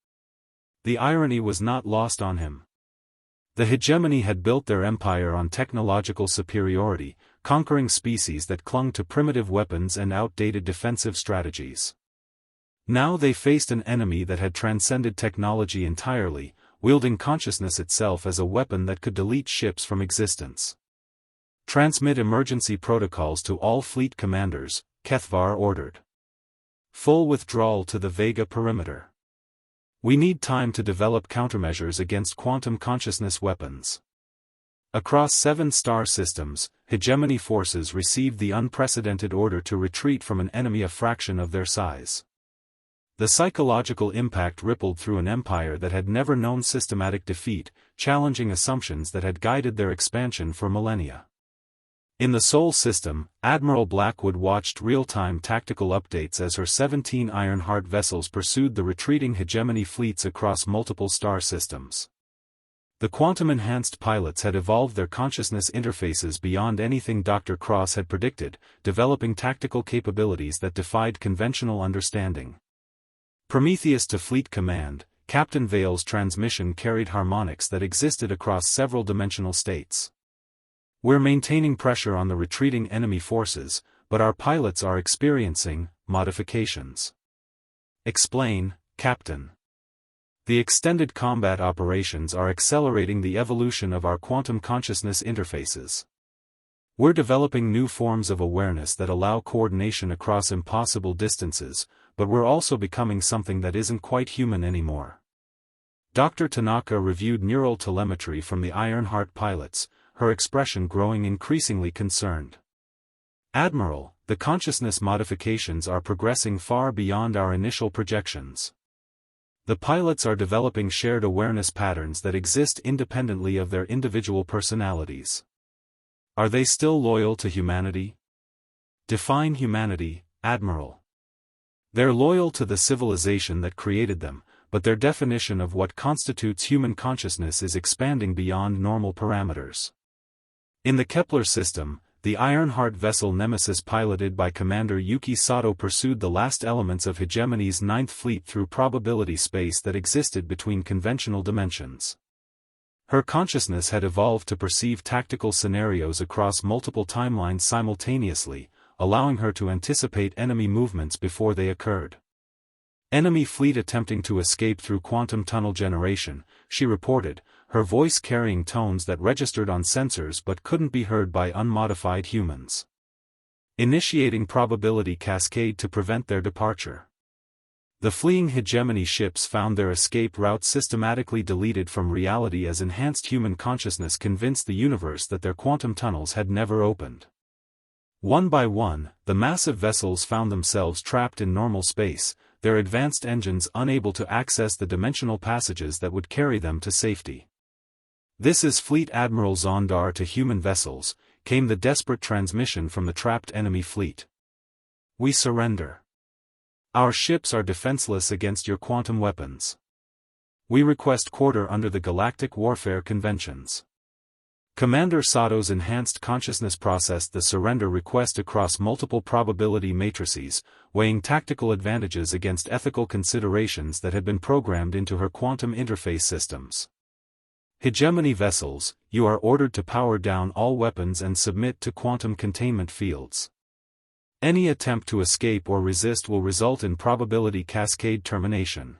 The irony was not lost on him. The hegemony had built their empire on technological superiority, conquering species that clung to primitive weapons and outdated defensive strategies. Now they faced an enemy that had transcended technology entirely, wielding consciousness itself as a weapon that could delete ships from existence. Transmit emergency protocols to all fleet commanders, Kethvar ordered. Full withdrawal to the Vega perimeter. We need time to develop countermeasures against quantum consciousness weapons. Across 7 star systems, hegemony forces received the unprecedented order to retreat from an enemy a fraction of their size. The psychological impact rippled through an empire that had never known systematic defeat, challenging assumptions that had guided their expansion for millennia. In the Sol system, Admiral Blackwood watched real-time tactical updates as her 17 Ironheart vessels pursued the retreating hegemony fleets across multiple star systems. The quantum-enhanced pilots had evolved their consciousness interfaces beyond anything Dr. Cross had predicted, developing tactical capabilities that defied conventional understanding. Prometheus to Fleet Command, Captain Vale's transmission carried harmonics that existed across several dimensional states. We're maintaining pressure on the retreating enemy forces, but our pilots are experiencing modifications. Explain, Captain. The extended combat operations are accelerating the evolution of our quantum consciousness interfaces. We're developing new forms of awareness that allow coordination across impossible distances, but we're also becoming something that isn't quite human anymore. Dr. Tanaka reviewed neural telemetry from the Ironheart pilots, her expression growing increasingly concerned. Admiral, the consciousness modifications are progressing far beyond our initial projections. The pilots are developing shared awareness patterns that exist independently of their individual personalities. Are they still loyal to humanity? Define humanity, Admiral. They're loyal to the civilization that created them, but their definition of what constitutes human consciousness is expanding beyond normal parameters. In the Kepler system, the Ironheart vessel Nemesis piloted by Commander Yuki Sato pursued the last elements of hegemony's 9th fleet through probability space that existed between conventional dimensions. Her consciousness had evolved to perceive tactical scenarios across multiple timelines simultaneously, allowing her to anticipate enemy movements before they occurred. Enemy fleet attempting to escape through quantum tunnel generation, she reported, her voice carrying tones that registered on sensors but couldn't be heard by unmodified humans. Initiating probability cascade to prevent their departure. The fleeing hegemony ships found their escape routes systematically deleted from reality as enhanced human consciousness convinced the universe that their quantum tunnels had never opened. One by one, the massive vessels found themselves trapped in normal space, their advanced engines unable to access the dimensional passages that would carry them to safety. This is Fleet Admiral Zondar to human vessels, came the desperate transmission from the trapped enemy fleet. We surrender. Our ships are defenseless against your quantum weapons. We request quarter under the Galactic Warfare Conventions. Commander Sato's enhanced consciousness processed the surrender request across multiple probability matrices, weighing tactical advantages against ethical considerations that had been programmed into her quantum interface systems. Hegemony vessels, you are ordered to power down all weapons and submit to quantum containment fields. Any attempt to escape or resist will result in probability cascade termination.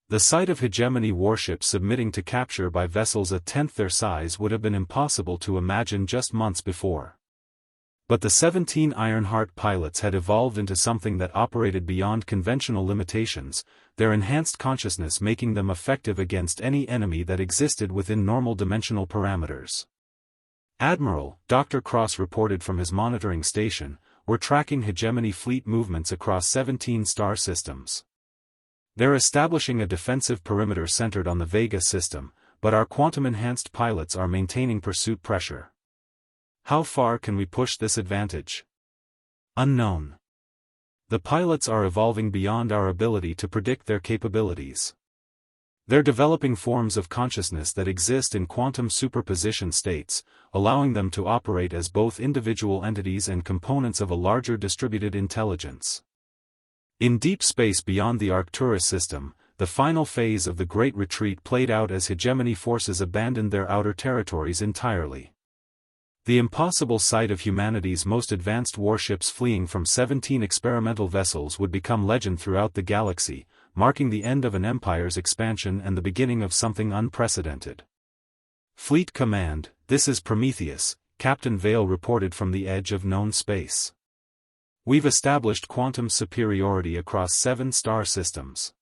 The sight of hegemony warships submitting to capture by vessels a tenth their size would have been impossible to imagine just months before. But the 17 Ironheart pilots had evolved into something that operated beyond conventional limitations, their enhanced consciousness making them effective against any enemy that existed within normal dimensional parameters. Admiral, Dr. Cross reported from his monitoring station, we're tracking hegemony fleet movements across 17 star systems. They're establishing a defensive perimeter centered on the Vega system, but our quantum-enhanced pilots are maintaining pursuit pressure. How far can we push this advantage? Unknown. The pilots are evolving beyond our ability to predict their capabilities. They're developing forms of consciousness that exist in quantum superposition states, allowing them to operate as both individual entities and components of a larger distributed intelligence. In deep space beyond the Arcturus system, the final phase of the Great Retreat played out as hegemony forces abandoned their outer territories entirely. The impossible sight of humanity's most advanced warships fleeing from 17 experimental vessels would become legend throughout the galaxy, marking the end of an empire's expansion and the beginning of something unprecedented. Fleet Command, this is Prometheus, Captain Vale reported from the edge of known space. We've established quantum superiority across 7 star systems.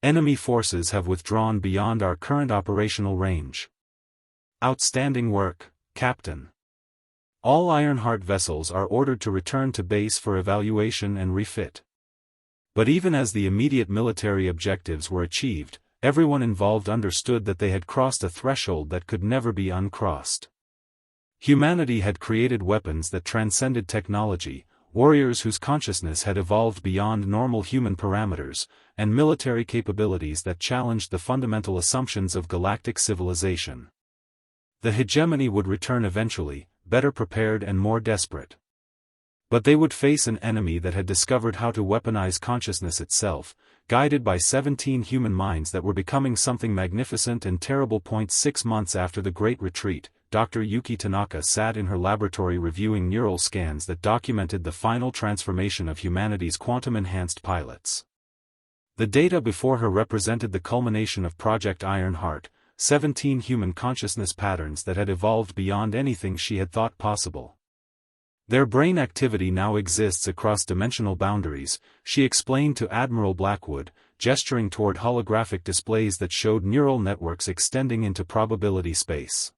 Enemy forces have withdrawn beyond our current operational range. Outstanding work, Captain. All Ironheart vessels are ordered to return to base for evaluation and refit. But even as the immediate military objectives were achieved, everyone involved understood that they had crossed a threshold that could never be uncrossed. Humanity had created weapons that transcended technology, warriors whose consciousness had evolved beyond normal human parameters, and military capabilities that challenged the fundamental assumptions of galactic civilization. The hegemony would return eventually, better prepared and more desperate. But they would face an enemy that had discovered how to weaponize consciousness itself, guided by 17 human minds that were becoming something magnificent and terrible. 6 months after the Great Retreat, Dr. Yuki Tanaka sat in her laboratory reviewing neural scans that documented the final transformation of humanity's quantum-enhanced pilots. The data before her represented the culmination of Project Ironheart, 17 human consciousness patterns that had evolved beyond anything she had thought possible. Their brain activity now exists across dimensional boundaries, she explained to Admiral Blackwood, gesturing toward holographic displays that showed neural networks extending into probability space.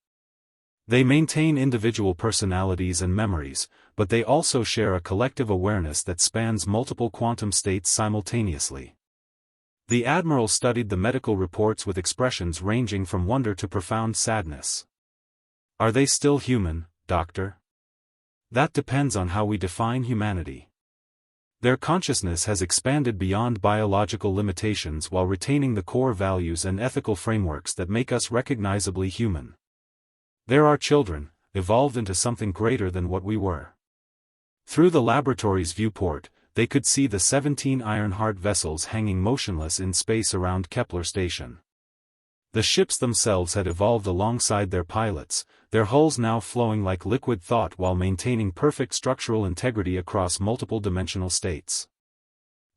They maintain individual personalities and memories, but they also share a collective awareness that spans multiple quantum states simultaneously. The Admiral studied the medical reports with expressions ranging from wonder to profound sadness. Are they still human, Doctor? That depends on how we define humanity. Their consciousness has expanded beyond biological limitations while retaining the core values and ethical frameworks that make us recognizably human. They're our children, evolved into something greater than what we were. Through the laboratory's viewport, they could see the 17 Ironheart vessels hanging motionless in space around Kepler Station. The ships themselves had evolved alongside their pilots, their hulls now flowing like liquid thought while maintaining perfect structural integrity across multiple dimensional states.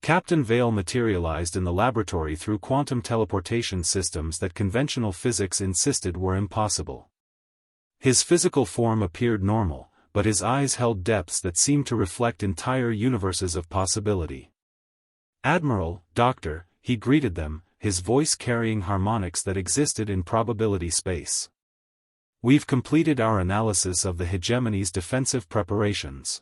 Captain Vale materialized in the laboratory through quantum teleportation systems that conventional physics insisted were impossible. His physical form appeared normal, but his eyes held depths that seemed to reflect entire universes of possibility. Admiral, Doctor, he greeted them, his voice carrying harmonics that existed in probability space. We've completed our analysis of the hegemony's defensive preparations.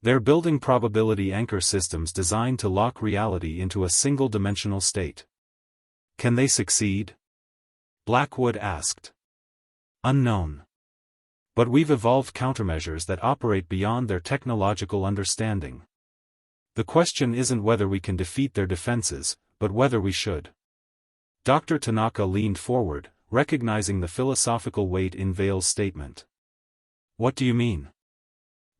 They're building probability anchor systems designed to lock reality into a single-dimensional state. Can they succeed? Blackwood asked. Unknown. But we've evolved countermeasures that operate beyond their technological understanding. The question isn't whether we can defeat their defenses, but whether we should. Dr. Tanaka leaned forward, recognizing the philosophical weight in Vale's statement. What do you mean?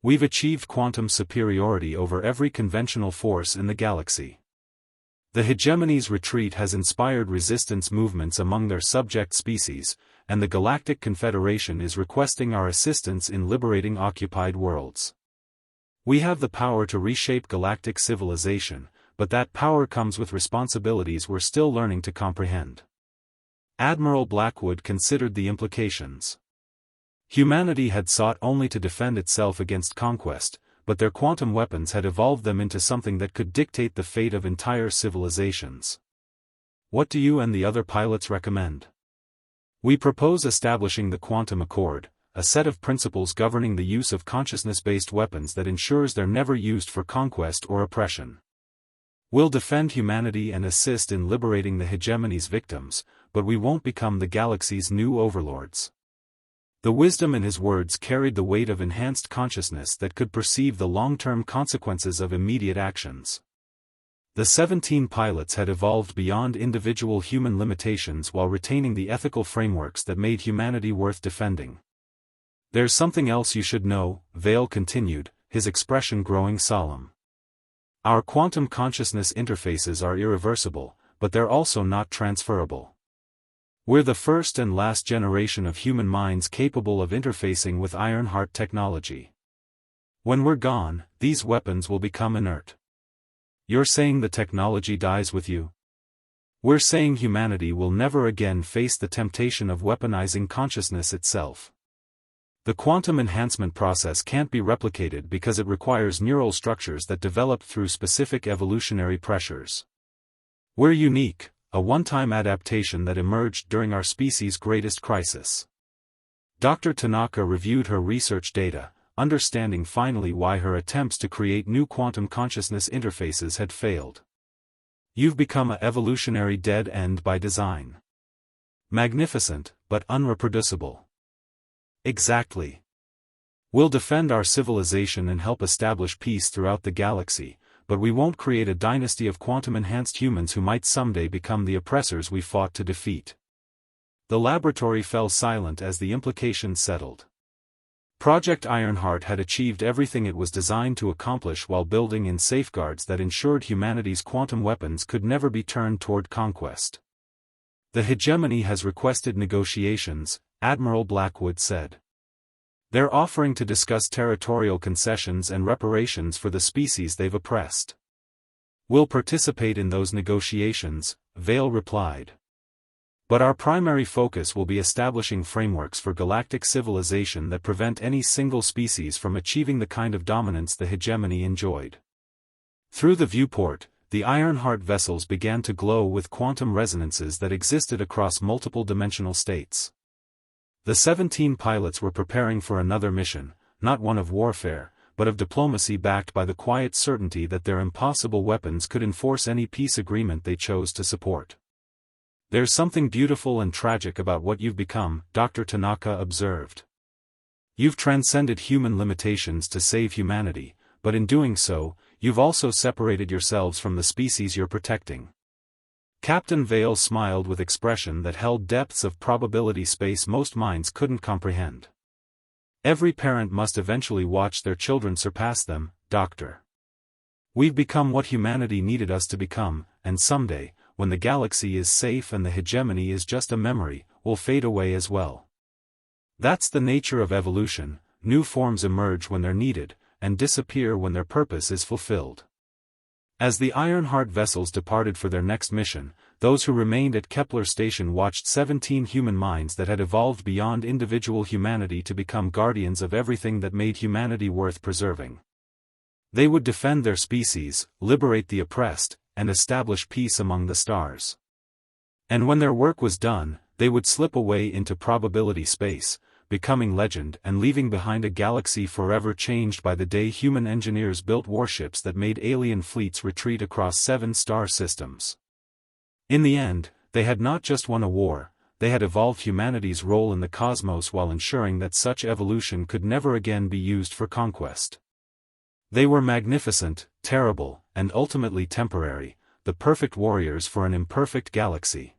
We've achieved quantum superiority over every conventional force in the galaxy. The hegemony's retreat has inspired resistance movements among their subject species, and the Galactic Confederation is requesting our assistance in liberating occupied worlds. We have the power to reshape galactic civilization, but that power comes with responsibilities we're still learning to comprehend. Admiral Blackwood considered the implications. Humanity had sought only to defend itself against conquest, but their quantum weapons had evolved them into something that could dictate the fate of entire civilizations. What do you and the other pilots recommend? We propose establishing the Quantum Accord, a set of principles governing the use of consciousness-based weapons that ensures they're never used for conquest or oppression. We'll defend humanity and assist in liberating the hegemony's victims, but we won't become the galaxy's new overlords. The wisdom in his words carried the weight of enhanced consciousness that could perceive the long-term consequences of immediate actions. The 17 pilots had evolved beyond individual human limitations while retaining the ethical frameworks that made humanity worth defending. "There's something else you should know," Vale continued, his expression growing solemn. "Our quantum consciousness interfaces are irreversible, but they're also not transferable. We're the first and last generation of human minds capable of interfacing with Ironheart technology. When we're gone, these weapons will become inert." "You're saying the technology dies with you?" "We're saying humanity will never again face the temptation of weaponizing consciousness itself. The quantum enhancement process can't be replicated because it requires neural structures that developed through specific evolutionary pressures. We're unique, a one-time adaptation that emerged during our species' greatest crisis." Dr. Tanaka reviewed her research data, understanding finally why her attempts to create new quantum consciousness interfaces had failed. "You've become an evolutionary dead end by design. Magnificent, but unreproducible." "Exactly. We'll defend our civilization and help establish peace throughout the galaxy, but we won't create a dynasty of quantum-enhanced humans who might someday become the oppressors we fought to defeat." The laboratory fell silent as the implications settled. Project Ironheart had achieved everything it was designed to accomplish while building in safeguards that ensured humanity's quantum weapons could never be turned toward conquest. "The hegemony has requested negotiations," Admiral Blackwood said. "They're offering to discuss territorial concessions and reparations for the species they've oppressed." "We'll participate in those negotiations," Vale replied. "But our primary focus will be establishing frameworks for galactic civilization that prevent any single species from achieving the kind of dominance the hegemony enjoyed." Through the viewport, the Ironheart vessels began to glow with quantum resonances that existed across multiple dimensional states. The 17 pilots were preparing for another mission, not one of warfare, but of diplomacy backed by the quiet certainty that their impossible weapons could enforce any peace agreement they chose to support. "There's something beautiful and tragic about what you've become," Dr. Tanaka observed. "You've transcended human limitations to save humanity, but in doing so, you've also separated yourselves from the species you're protecting." Captain Vale smiled with expression that held depths of probability space most minds couldn't comprehend. "Every parent must eventually watch their children surpass them, Doctor. We've become what humanity needed us to become, and someday, when the galaxy is safe and the hegemony is just a memory, we'll fade away as well. That's the nature of evolution, new forms emerge when they're needed, and disappear when their purpose is fulfilled." As the Ironheart vessels departed for their next mission, those who remained at Kepler Station watched 17 human minds that had evolved beyond individual humanity to become guardians of everything that made humanity worth preserving. They would defend their species, liberate the oppressed, and establish peace among the stars. And when their work was done, they would slip away into probability space, becoming legend and leaving behind a galaxy forever changed by the day human engineers built warships that made alien fleets retreat across 7 star systems. In the end, they had not just won a war, they had evolved humanity's role in the cosmos while ensuring that such evolution could never again be used for conquest. They were magnificent, terrible, and ultimately temporary, the perfect warriors for an imperfect galaxy.